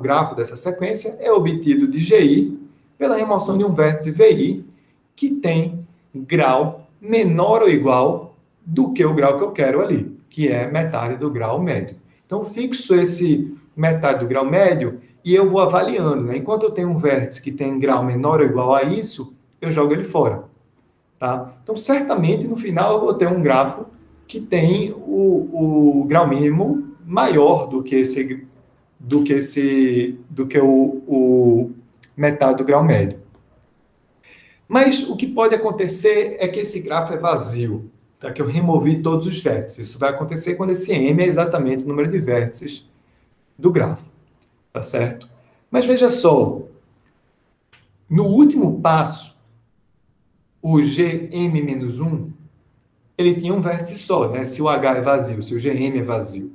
grafo dessa sequência, é obtido de Gi pela remoção de um vértice Vi que tem grau menor ou igual do que o grau que eu quero ali, que é metade do grau médio. Então, fixo esse metade do grau médio e eu vou avaliando. Né? Enquanto eu tenho um vértice que tem grau menor ou igual a isso, eu jogo ele fora. Tá? Então, certamente, no final, eu vou ter um grafo que tem o grau mínimo maior do que o metade do grau médio. Mas o que pode acontecer é que esse grafo é vazio, tá? Que eu removi todos os vértices. Isso vai acontecer quando esse M é exatamente o número de vértices do grafo, tá certo? Mas veja só, no último passo, o Gm-1, ele tinha um vértice só, né? Se o H é vazio, se o Gm é vazio.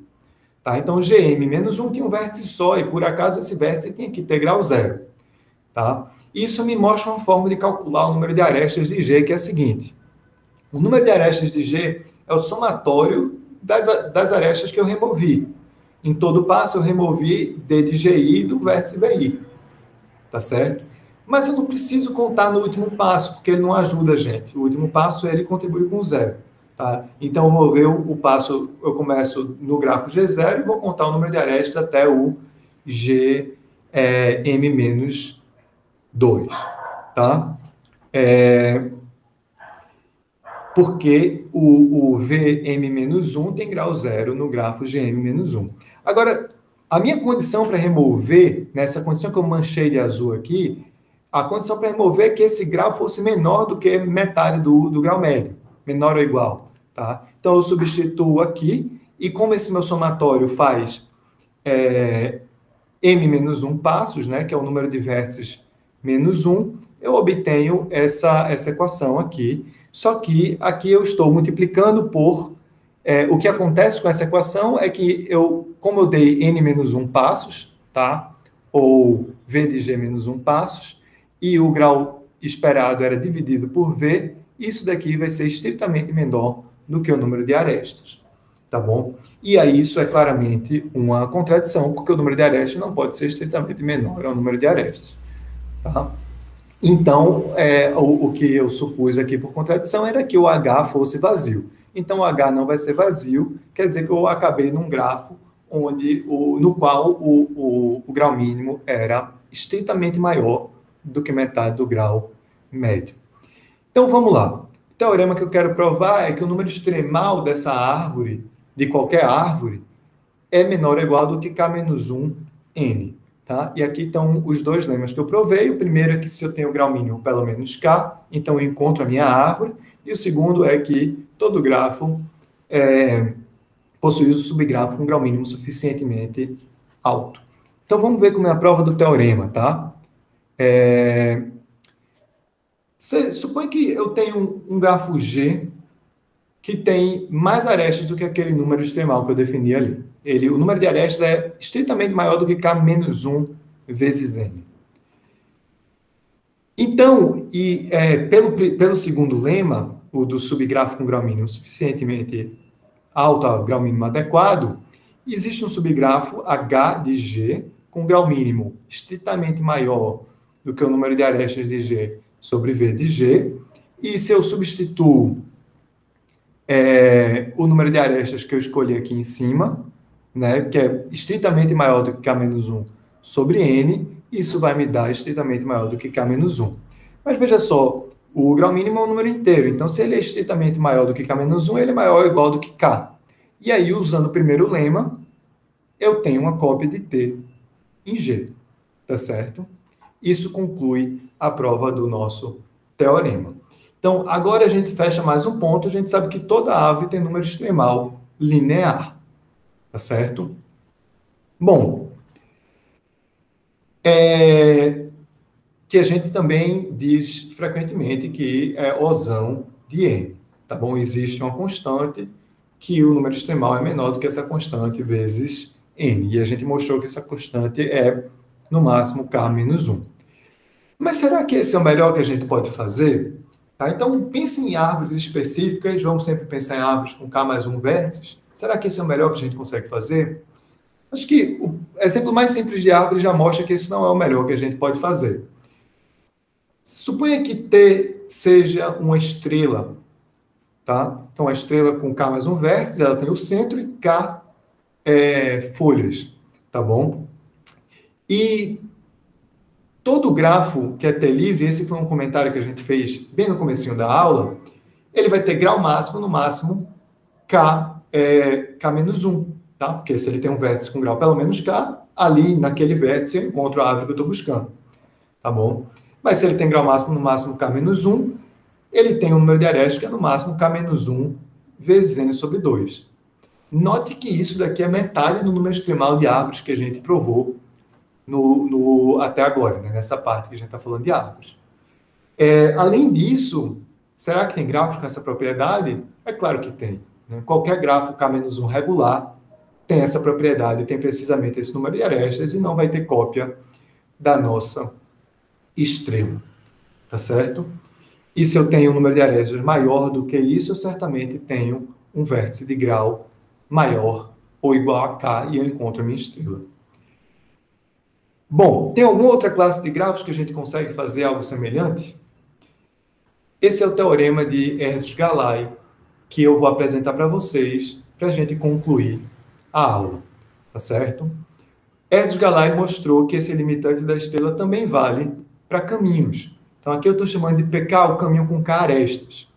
Tá? Então, o Gm-1 tinha um vértice só, e por acaso esse vértice tinha que ter grau 0. Tá? Isso me mostra uma forma de calcular o número de arestas de G, que é a seguinte. O número de arestas de G é o somatório das arestas que eu removi. Em todo passo, eu removi D de GI do vértice BI, tá certo? Mas eu não preciso contar no último passo, porque ele não ajuda a gente. O último passo, ele contribui com zero, tá? Então, eu vou ver o passo, eu começo no grafo G0 e vou contar o número de arestas até o GM-2, tá? Porque o VM-1 tem grau zero no grafo GM-1. Agora, a minha condição para remover, nessa condição que eu manchei de azul aqui, a condição para remover é que esse grau fosse menor do que metade do grau médio, menor ou igual, tá? Então, eu substituo aqui, e como esse meu somatório faz m-1 passos, né, que é o número de vértices menos 1, eu obtenho essa equação aqui. Só que aqui eu estou multiplicando por... o que acontece com essa equação é que como eu dei n-1 passos, tá? Ou v de g-1 passos, e o grau esperado era dividido por v, isso daqui vai ser estritamente menor do que o número de arestas, tá bom? E aí isso é claramente uma contradição, porque o número de arestas não pode ser estritamente menor ao número de arestas, tá? Então, o que eu supus aqui por contradição era que o H fosse vazio. Então, o H não vai ser vazio, quer dizer que eu acabei num grafo no qual o grau mínimo era estritamente maior do que metade do grau médio. Então, vamos lá. O teorema que eu quero provar é que o número extremal dessa árvore, de qualquer árvore, é menor ou igual do que K-1 N. Tá? E aqui estão os dois lemas que eu provei. O primeiro é que se eu tenho grau mínimo pelo menos K, então eu encontro a minha árvore. E o segundo é que todo grafo possui o subgrafo com grau mínimo suficientemente alto. Então vamos ver como é a prova do teorema, tá? Supõe que eu tenho um grafo G que tem mais arestas do que aquele número extremal que eu defini ali. O número de arestas é estritamente maior do que K-1 vezes N. Então, pelo segundo lema, o do subgrafo com grau mínimo suficientemente alto ao grau mínimo adequado, existe um subgrafo H de G com grau mínimo estritamente maior do que o número de arestas de G sobre V de G, e se eu substituo o número de arestas que eu escolhi aqui em cima, né, que é estritamente maior do que K-1 sobre N, isso vai me dar estritamente maior do que K-1. Mas veja só, o grau mínimo é um número inteiro, então se ele é estritamente maior do que K-1, ele é maior ou igual do que K. E aí, usando o primeiro lema, eu tenho uma cópia de T em G, tá certo? Isso conclui a prova do nosso teorema. Então, agora a gente fecha mais um ponto, a gente sabe que toda árvore tem número extremal linear, tá certo? Bom, que a gente também diz frequentemente que é Osão de N, tá bom? Existe uma constante que o número extremal é menor do que essa constante vezes N, e a gente mostrou que essa constante é, no máximo, K-1. Mas será que esse é o melhor que a gente pode fazer? Tá? Então, pense em árvores específicas, vamos sempre pensar em árvores com K mais 1 vértices. Será que esse é o melhor que a gente consegue fazer? Acho que o exemplo mais simples de árvore já mostra que esse não é o melhor que a gente pode fazer. Suponha que T seja uma estrela, tá? Então, a estrela com K mais 1 vértice, ela tem o centro e K folhas, tá bom? E todo grafo que é T livre, esse foi um comentário que a gente fez bem no comecinho da aula, ele vai ter grau máximo, no máximo, K-1, tá? Porque se ele tem um vértice com grau pelo menos K, ali naquele vértice eu encontro a árvore que eu estou buscando, tá bom? Mas se ele tem grau máximo, no máximo, K-1, ele tem um número de arestas que é no máximo K-1 vezes N sobre 2. Note que isso daqui é metade do número extremal de árvores que a gente provou até agora, né? Nessa parte que a gente está falando de árvores. Além disso, será que tem grafos com essa propriedade? É claro que tem. Né? Qualquer grafo K-1 regular tem essa propriedade, tem precisamente esse número de arestas e não vai ter cópia da nossa estrela. Tá certo? E se eu tenho um número de arestas maior do que isso, eu certamente tenho um vértice de grau maior ou igual a K, e eu encontro a minha estrela. Bom, tem alguma outra classe de grafos que a gente consegue fazer algo semelhante? Esse é o teorema de Erdős-Galay, que eu vou apresentar para vocês, para a gente concluir a aula, tá certo? Erdős-Galay mostrou que esse limitante da estrela também vale para caminhos. Então, aqui eu estou chamando de PK o caminho com K arestas,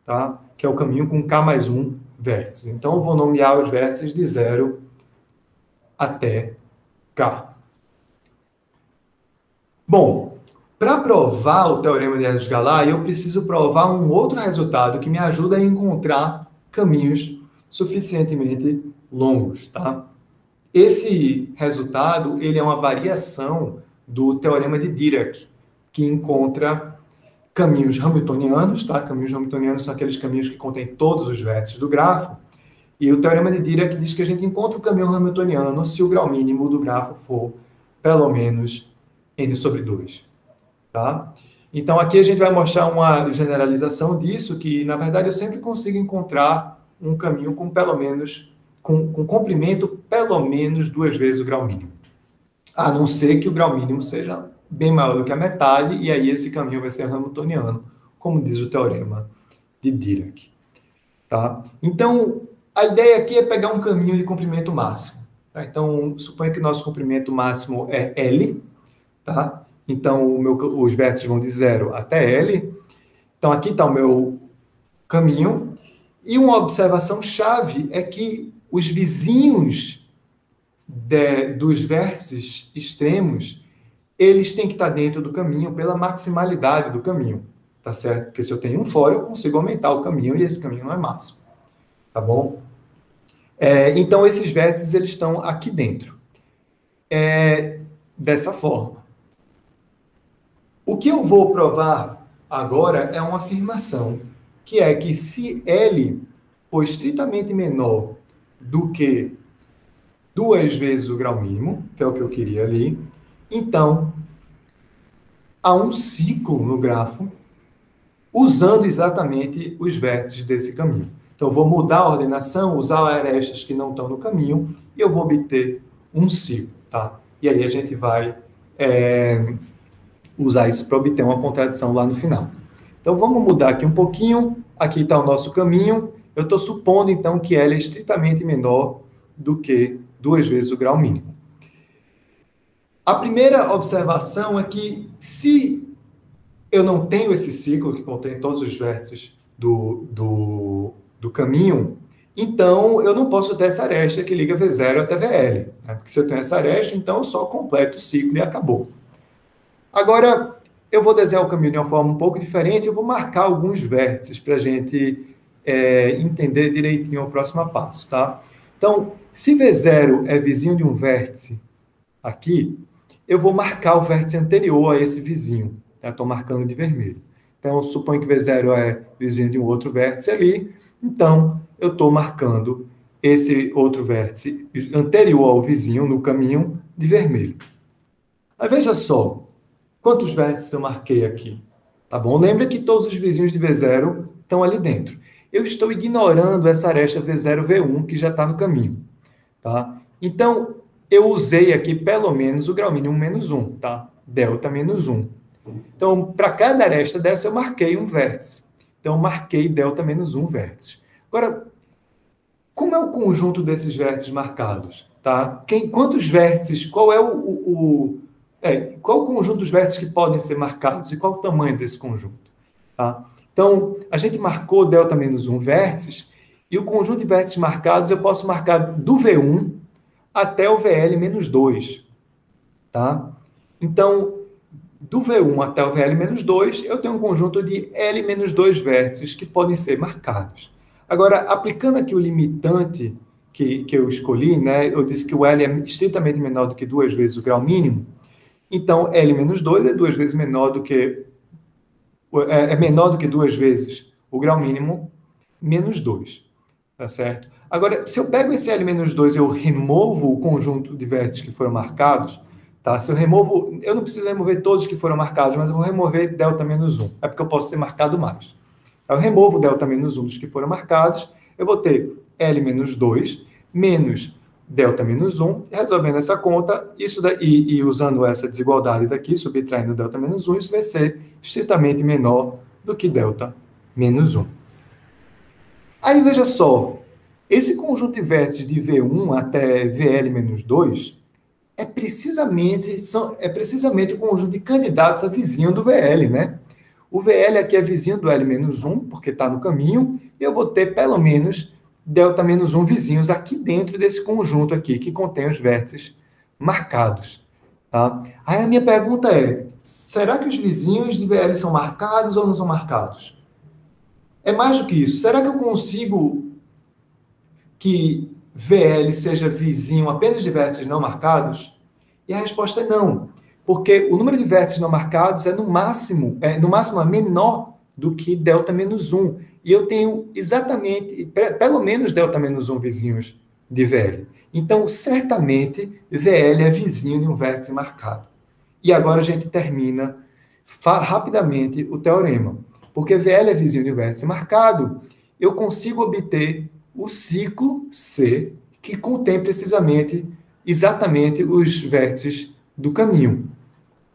tá? Que é o caminho com K mais 1 vértices. Então, eu vou nomear os vértices de 0 até K. Bom, para provar o teorema de Erdős-Galay, eu preciso provar um outro resultado que me ajuda a encontrar caminhos suficientemente longos, tá? Esse resultado, ele é uma variação do teorema de Dirac, que encontra caminhos hamiltonianos, tá? Caminhos hamiltonianos são aqueles caminhos que contêm todos os vértices do grafo, e o teorema de Dirac diz que a gente encontra o caminho hamiltoniano se o grau mínimo do grafo for pelo menos n sobre 2, tá? Então, aqui a gente vai mostrar uma generalização disso, que, na verdade, eu sempre consigo encontrar um caminho com pelo menos, com comprimento pelo menos 2 vezes o grau mínimo. A não ser que o grau mínimo seja bem maior do que a metade, e aí esse caminho vai ser hamiltoniano, como diz o teorema de Dirac, tá? Então, a ideia aqui é pegar um caminho de comprimento máximo, tá? Então, suponha que o nosso comprimento máximo é L, tá? Então, os vértices vão de 0 até L. Então, aqui está o meu caminho. E uma observação chave é que os vizinhos dos vértices extremos, eles têm que estar dentro do caminho pela maximalidade do caminho, tá certo? Porque se eu tenho um fora, eu consigo aumentar o caminho e esse caminho não é máximo, tá bom? Então, esses vértices, eles estão aqui dentro. Dessa forma. O que eu vou provar agora é uma afirmação, que é que se L for estritamente menor do que 2 vezes o grau mínimo, que é o que eu queria ali, então há um ciclo no grafo usando exatamente os vértices desse caminho. Então, eu vou mudar a ordenação, usar arestas que não estão no caminho, e eu vou obter um ciclo, tá? E aí a gente vai usar isso para obter uma contradição lá no final. Então, vamos mudar aqui um pouquinho. Aqui está o nosso caminho. Eu estou supondo, então, que L é estritamente menor do que 2 vezes o grau mínimo. A primeira observação é que, se eu não tenho esse ciclo que contém todos os vértices do caminho, então eu não posso ter essa aresta que liga V0 até VL, né? Porque se eu tenho essa aresta, então eu só completo o ciclo e acabou. Agora, eu vou desenhar o caminho de uma forma um pouco diferente, eu vou marcar alguns vértices para a gente entender direitinho o próximo passo, tá? Então, se V0 é vizinho de um vértice aqui, eu vou marcar o vértice anterior a esse vizinho, tá? Estou marcando de vermelho. Então, eu suponho que V0 é vizinho de um outro vértice ali, então eu estou marcando esse outro vértice anterior ao vizinho no caminho de vermelho. Mas veja só, quantos vértices eu marquei aqui? Tá bom? Lembra que todos os vizinhos de V0 estão ali dentro. Eu estou ignorando essa aresta V0, V1, que já está no caminho, tá? Então, eu usei aqui pelo menos o grau mínimo menos 1, tá? Delta menos 1. Então, para cada aresta dessa, eu marquei um vértice. Então, eu marquei delta menos 1 vértices. Agora, como é o conjunto desses vértices marcados? Tá? Quantos vértices, qual é qual o conjunto dos vértices que podem ser marcados e qual o tamanho desse conjunto? Tá? Então, a gente marcou delta menos 1 vértices e o conjunto de vértices marcados eu posso marcar do V1 até o VL menos 2. Tá? Então, do V1 até o VL menos 2, eu tenho um conjunto de L menos 2 vértices que podem ser marcados. Agora, aplicando aqui o limitante que eu escolhi, né, eu disse que o L é estritamente menor do que 2 vezes o grau mínimo, então L menos 2 é 2 vezes menor do que... é menor do que 2 vezes o grau mínimo menos 2, tá certo? Agora, se eu pego esse L menos 2 e eu removo o conjunto de vértices que foram marcados, tá? Se eu removo, eu não preciso remover todos que foram marcados, mas eu vou remover delta menos 1, é porque eu posso ter marcado mais. Eu removo delta menos 1 dos que foram marcados, eu vou ter L menos 2 menos delta menos 1, resolvendo essa conta, e usando essa desigualdade daqui, subtraindo delta menos 1, isso vai ser estritamente menor do que delta menos 1. Aí, veja só, esse conjunto de vértices de V1 até VL menos 2 é precisamente o conjunto de candidatos a vizinho do VL, né? O VL aqui é vizinho do L menos 1, porque está no caminho, e eu vou ter pelo menos delta menos 1 vizinhos aqui dentro desse conjunto aqui, que contém os vértices marcados. Tá? Aí a minha pergunta é, será que os vizinhos de VL são marcados ou não são marcados? É mais do que isso. Será que eu consigo que VL seja vizinho apenas de vértices não marcados? E a resposta é não, porque o número de vértices não marcados é no máximo menor do que delta menos 1. E eu tenho exatamente, pelo menos delta menos 1 vizinhos de VL. Então, certamente, VL é vizinho de um vértice marcado. E agora a gente termina rapidamente o teorema. Porque VL é vizinho de um vértice marcado, eu consigo obter o ciclo C, que contém exatamente os vértices do caminho,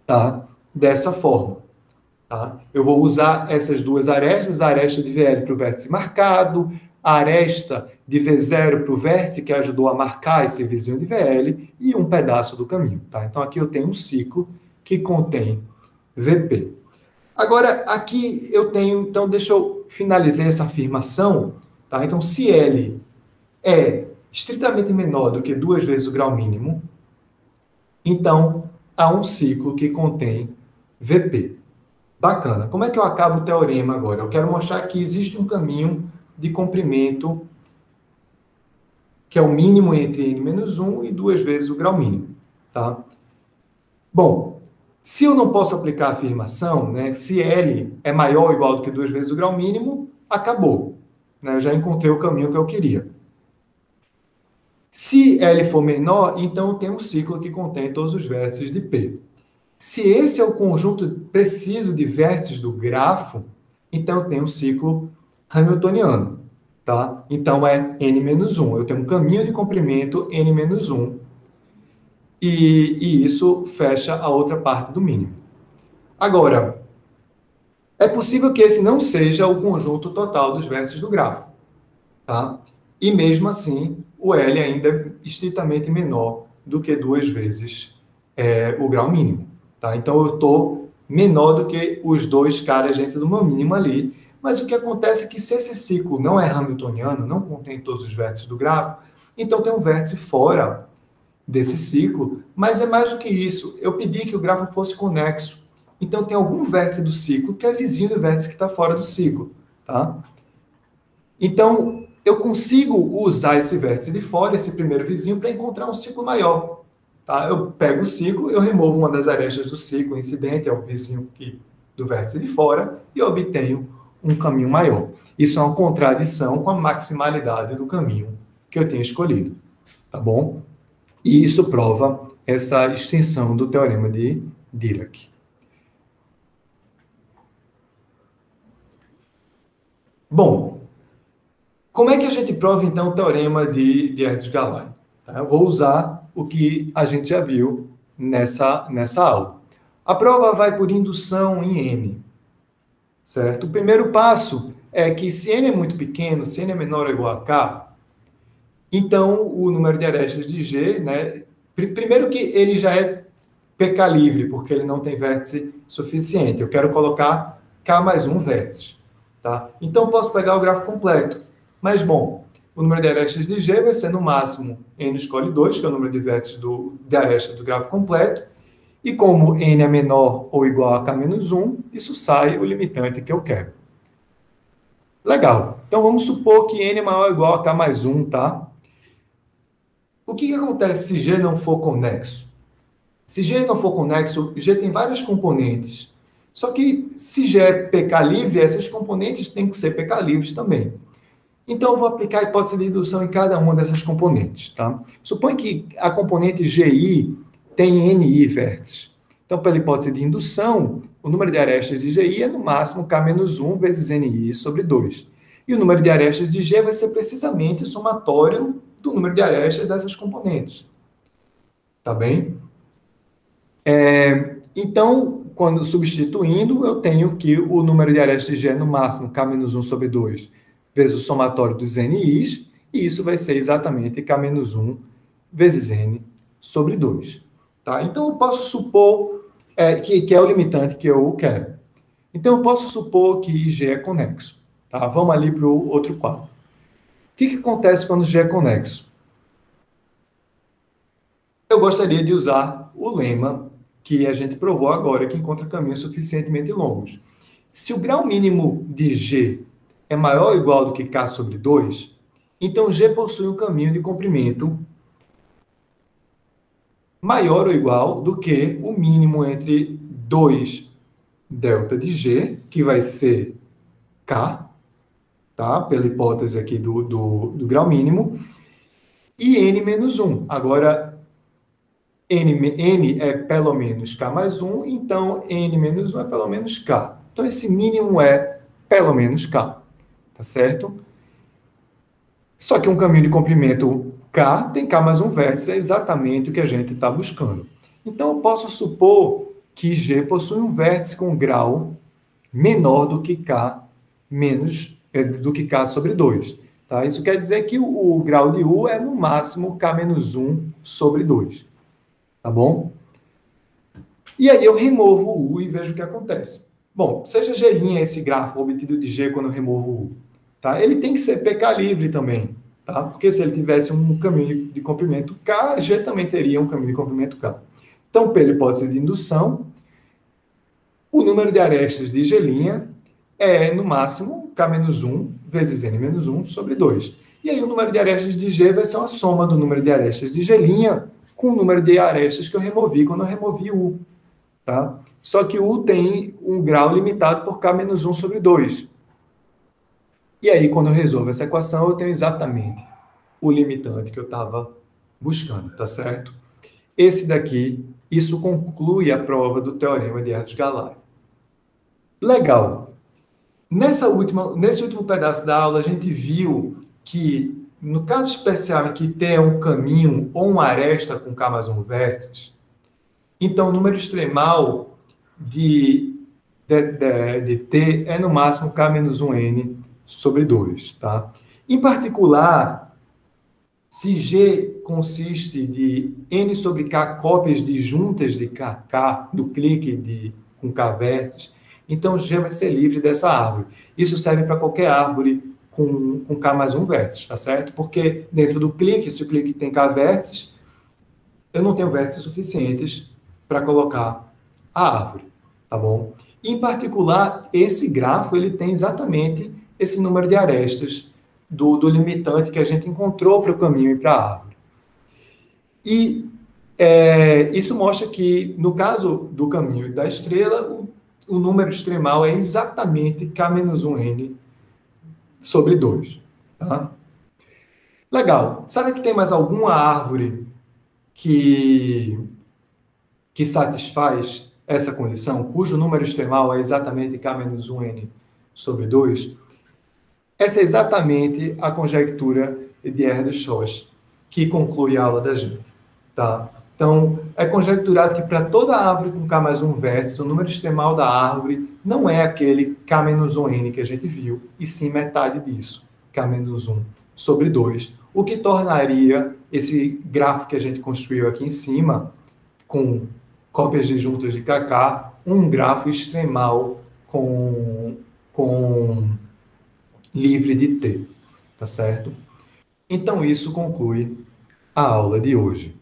tá? Dessa forma. Tá? Eu vou usar essas duas arestas, a aresta de VL para o vértice marcado, a aresta de V0 para o vértice que ajudou a marcar esse vizinho de VL e um pedaço do caminho. Tá? Então, aqui eu tenho um ciclo que contém VP. Agora, aqui eu tenho... Então, deixa eu finalizar essa afirmação. Tá? Então, se L é estritamente menor do que 2 vezes o grau mínimo, então, há um ciclo que contém VP. Bacana. Como é que eu acabo o teorema agora? Eu quero mostrar que existe um caminho de comprimento que é o mínimo entre n-1 e 2 vezes o grau mínimo. Tá? Bom, se eu não posso aplicar a afirmação, né, se L é maior ou igual do que 2 vezes o grau mínimo, acabou. Né? Eu já encontrei o caminho que eu queria. Se L for menor, então eu tenho um ciclo que contém todos os vértices de P. Se esse é o conjunto preciso de vértices do grafo, então eu tenho um ciclo hamiltoniano. Tá? Então é n-1. Eu tenho um caminho de comprimento n-1. E isso fecha a outra parte do mínimo. Agora, é possível que esse não seja o conjunto total dos vértices do grafo. Tá? E mesmo assim, o L ainda é estritamente menor do que 2 vezes o grau mínimo. Tá? Então, eu estou menor do que os dois caras dentro do meu mínimo ali. Mas o que acontece é que se esse ciclo não é hamiltoniano, não contém todos os vértices do grafo, então tem um vértice fora desse ciclo. Mas é mais do que isso. Eu pedi que o grafo fosse conexo. Então, tem algum vértice do ciclo que é vizinho do vértice que está fora do ciclo. Tá? Então, eu consigo usar esse vértice de fora, esse primeiro vizinho, para encontrar um ciclo maior. Tá? Eu pego o ciclo, eu removo uma das arestas do ciclo incidente ao vizinho do vértice de fora e obtenho um caminho maior. Isso é uma contradição com a maximalidade do caminho que eu tenho escolhido. Tá bom? E isso prova essa extensão do teorema de Dirac. Bom, como é que a gente prova, então, o teorema de Hertz-Galay? Tá? Eu vou usar o que a gente já viu nessa aula. A prova vai por indução em N. Certo? O primeiro passo é que se N é muito pequeno, se N é menor ou igual a K, então o número de arestas de G, né, primeiro que ele já é PK livre, porque ele não tem vértice suficiente. Eu quero colocar K mais um vértice. Tá? Então, eu posso pegar o grafo completo. Mas, bom, o número de arestas de G vai ser, no máximo, N escolhe 2, que é o número de vértices de arestas do grafo completo. E como N é menor ou igual a K menos 1, isso sai o limitante que eu quero. Legal. Então, vamos supor que N é maior ou igual a K mais 1, tá? O que acontece se G não for conexo? Se G não for conexo, G tem vários componentes. Só que, se G é PK livre, essas componentes têm que ser PK livres também. Então, eu vou aplicar a hipótese de indução em cada uma dessas componentes. Tá? Suponha que a componente GI tem NI vértices. Então, pela hipótese de indução, o número de arestas de GI é, no máximo, K menos 1 vezes NI sobre 2. E o número de arestas de G vai ser precisamente o somatório do número de arestas dessas componentes. Tá bem? Então, quando substituindo, eu tenho que o número de arestas de G é no máximo K-1 sobre 2 vezes o somatório dos NIs, e isso vai ser exatamente K-1 vezes N sobre 2. Tá? Então, eu posso supor que é o limitante que eu quero. Então, eu posso supor que G é conexo. Tá? Vamos ali para o outro quadro. O que acontece quando G é conexo? Eu gostaria de usar o lema que a gente provou agora, que encontra caminhos suficientemente longos. Se o grau mínimo de G é maior ou igual do que K sobre 2, então G possui um caminho de comprimento maior ou igual do que o mínimo entre 2 delta de G, que vai ser K, tá? Pela hipótese aqui do grau mínimo, e N menos 1. Agora, N é pelo menos K mais 1, então N menos 1 é pelo menos K. Então, esse mínimo é pelo menos K, tá certo? Só que um caminho de comprimento K tem K mais um vértice, é exatamente o que a gente está buscando. Então, eu posso supor que G possui um vértice com grau menor do que K do que K sobre 2. Tá? Isso quer dizer que o grau de U é, no máximo, K menos 1 sobre 2. Tá bom? E aí eu removo o U e vejo o que acontece. Bom, seja G' esse grafo obtido de G quando eu removo o U. Tá? Ele tem que ser PK livre também. Tá? Porque se ele tivesse um caminho de comprimento K, G também teria um caminho de comprimento K. Então, pela hipótese de indução, o número de arestas de G' é, no máximo, K menos 1 vezes N menos 1 sobre 2. E aí o número de arestas de G vai ser uma soma do número de arestas de G' com o número de arestas que eu removi quando eu removi U. Tá? Só que U tem um grau limitado por K menos 1 sobre 2. E aí, quando eu resolvo essa equação, eu tenho exatamente o limitante que eu estava buscando, tá certo? Esse daqui, isso conclui a prova do teorema de Hertz-Galay. Legal. Nesse último pedaço da aula, a gente viu que, no caso especial em que T é um caminho ou uma aresta com K mais um vértices, então o número extremal de T é, no máximo, K menos 1N sobre 2. Tá? Em particular, se G consiste de N sobre K cópias disjuntas de KK, do clique com K vértices, então G vai ser livre dessa árvore. Isso serve para qualquer árvore com K mais um vértice, tá certo? Porque dentro do clique, se o clique tem K vértices, eu não tenho vértices suficientes para colocar a árvore, tá bom? Em particular, esse grafo ele tem exatamente esse número de arestas do limitante que a gente encontrou para o caminho e para a árvore. E isso mostra que, no caso do caminho e da estrela, o número extremal é exatamente K menos 1N sobre 2. Tá? Legal. Será que tem mais alguma árvore que satisfaz essa condição, cujo número extremal é exatamente K menos 1N sobre 2? Essa é exatamente a conjectura de Erdős-Schuss, que conclui a aula da gente. Tá? Então, é conjecturado que para toda árvore com K mais um vértice, o número extremal da árvore não é aquele K menos 1N que a gente viu, e sim metade disso, K menos 1 sobre 2, o que tornaria esse gráfico que a gente construiu aqui em cima, com cópias disjuntas de KK, um grafo extremal com livre de T, tá certo? Então, isso conclui a aula de hoje.